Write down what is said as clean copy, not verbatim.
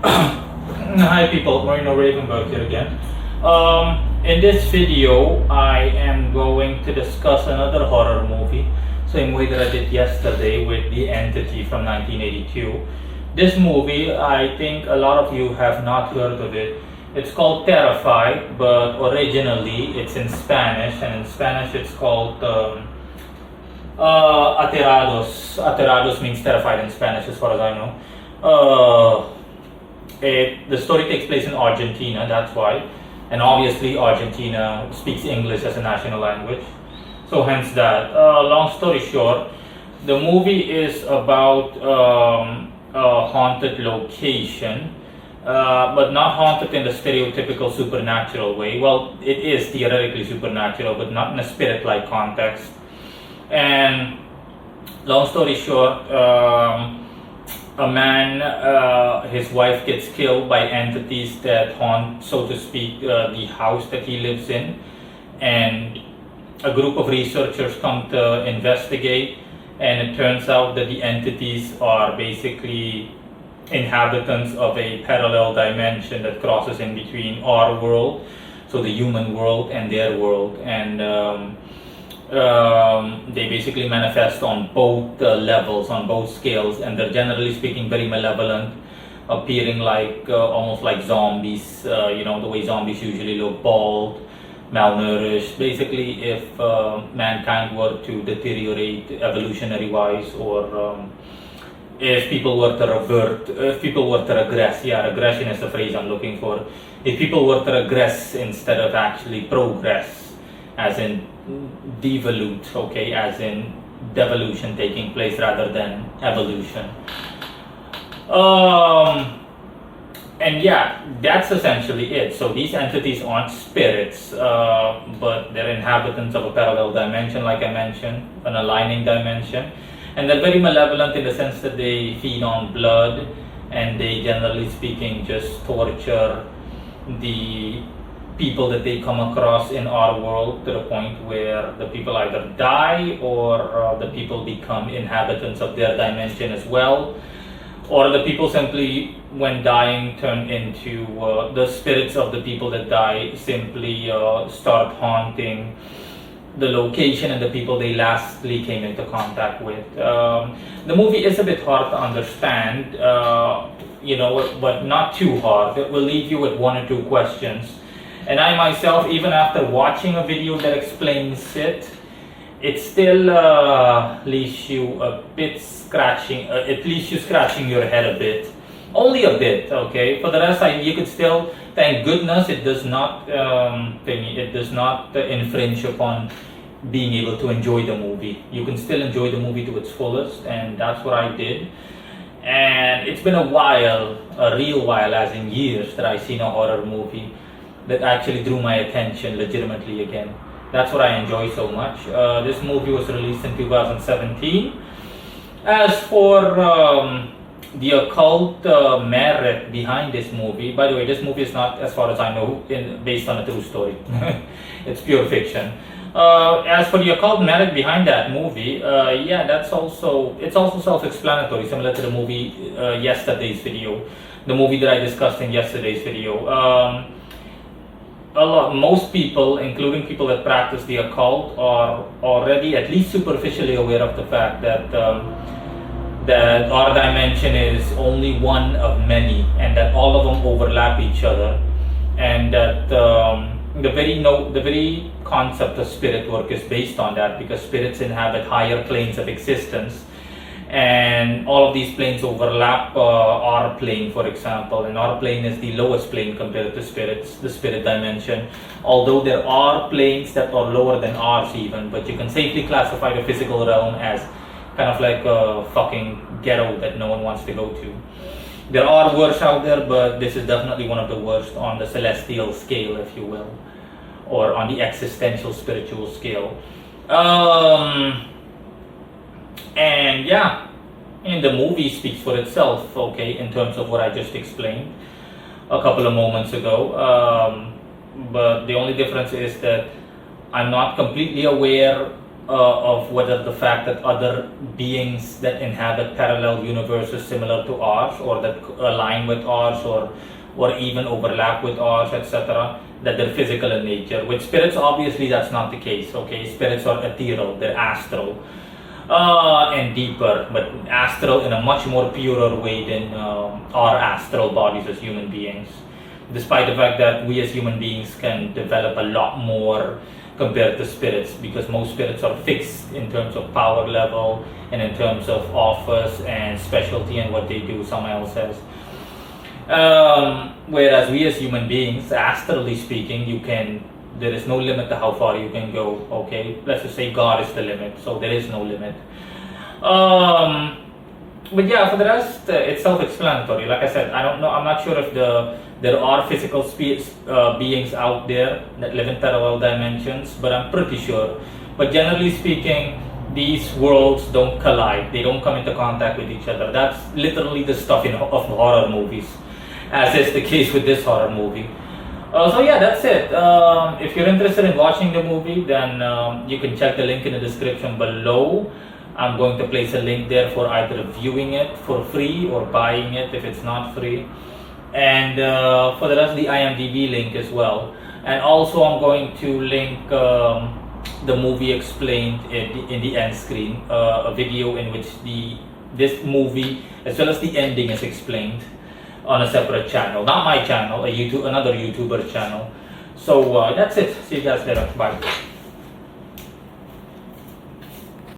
Hi people, Marino Ravenberg here again. In this video, I am going to discuss another horror movie, same way that I did yesterday with The Entity from 1982. This movie, I think a lot of you have not heard of it. It's called Terrified, but originally it's in Spanish, and in Spanish it's called Aterados. Aterados means terrified in Spanish, as far as I know. The story takes place in Argentina, that's why. And obviously, Argentina speaks English as a national language. So, hence that. Long story short, the movie is about a haunted location, but not haunted in the stereotypical supernatural way. Well, it is theoretically supernatural, but not in a spirit like context. And long story short, a man, his wife gets killed by entities that haunt, so to speak, the house that he lives in. And a group of researchers come to investigate, and it turns out that the entities are basically inhabitants of a parallel dimension that crosses in between our world, so the human world, and their world. And they basically manifest on both levels, on both scales, and they're generally speaking very malevolent, appearing like almost like zombies, the way zombies usually look, bald, malnourished. Basically, if mankind were to deteriorate evolutionary wise, or if people were to revert, if people were to regress, regression is the phrase I'm looking for. If people were to regress instead of actually progress, as in devolute, okay, as in devolution taking place rather than evolution. And yeah, that's essentially it. So these entities aren't spirits, but they're inhabitants of a parallel dimension, like I mentioned, an aligning dimension. And they're very malevolent in the sense that they feed on blood, and they, generally speaking, just torture the people that they come across in our world, to the point where the people either die, or the people become inhabitants of their dimension as well, or the people simply, when dying, turn into the spirits of the people that die, simply start haunting the location and the people they lastly came into contact with. The movie is a bit hard to understand, but not too hard. It will leave you with one or two questions. And I myself, even after watching a video that explains it, it still leaves you a bit scratching, it leaves you scratching your head a bit. Only a bit, okay? For the rest, you could still, thank goodness, it does not infringe upon being able to enjoy the movie. You can still enjoy the movie to its fullest, and that's what I did. And it's been a while, a real while, as in years, that I've seen a horror movie that actually drew my attention legitimately again. That's what I enjoy so much. This movie was released in 2017. As for the occult merit behind this movie, by the way, this movie is not, as far as I know, based on a true story. It's pure fiction. As for the occult merit behind that movie, it's also self-explanatory, similar to the movie yesterday's video, the movie that I discussed in yesterday's video. Most people, including people that practice the occult, are already at least superficially aware of the fact that that our dimension is only one of many, and that all of them overlap each other, and that the very concept of spirit work is based on that, because spirits inhabit higher planes of existence. And all of these planes overlap our plane, for example, and our plane is the lowest plane compared to spirits, the spirit dimension. Although there are planes that are lower than ours even, but you can safely classify the physical realm as kind of like a fucking ghetto that no one wants to go to. There are worse out there, but this is definitely one of the worst on the celestial scale, if you will, or on the existential spiritual scale. And yeah, and the movie speaks for itself, okay, in terms of what I just explained a couple of moments ago. But the only difference is that I'm not completely aware of whether the fact that other beings that inhabit parallel universes similar to ours, or that align with ours, or even overlap with ours, etc., that they're physical in nature. With spirits, obviously, that's not the case. Okay, spirits are ethereal, they're astral, and deeper, but astral in a much more purer way than our astral bodies as human beings. Despite the fact that we as human beings can develop a lot more compared to spirits, because most spirits are fixed in terms of power level and in terms of office and specialty and what they do, someone else says. Whereas we as human beings, astrally speaking, there is no limit to how far you can go. Okay, let's just say God is the limit, so there is no limit. But yeah, for the rest, it's self-explanatory. Like I said, I don't know. I'm not sure if there are physical beings out there that live in parallel dimensions, but I'm pretty sure. But generally speaking, these worlds don't collide. They don't come into contact with each other. That's literally the stuff of horror movies, as is the case with this horror movie. So yeah, that's it. If you're interested in watching the movie, then you can check the link in the description below. I'm going to place a link there for either viewing it for free or buying it if it's not free. And for the rest, the IMDb link as well. And also I'm going to link the movie explained in the end screen, a video in which this movie as well as the ending is explained on a separate channel. Not my channel, another YouTuber channel. So that's it. See you guys later. Bye.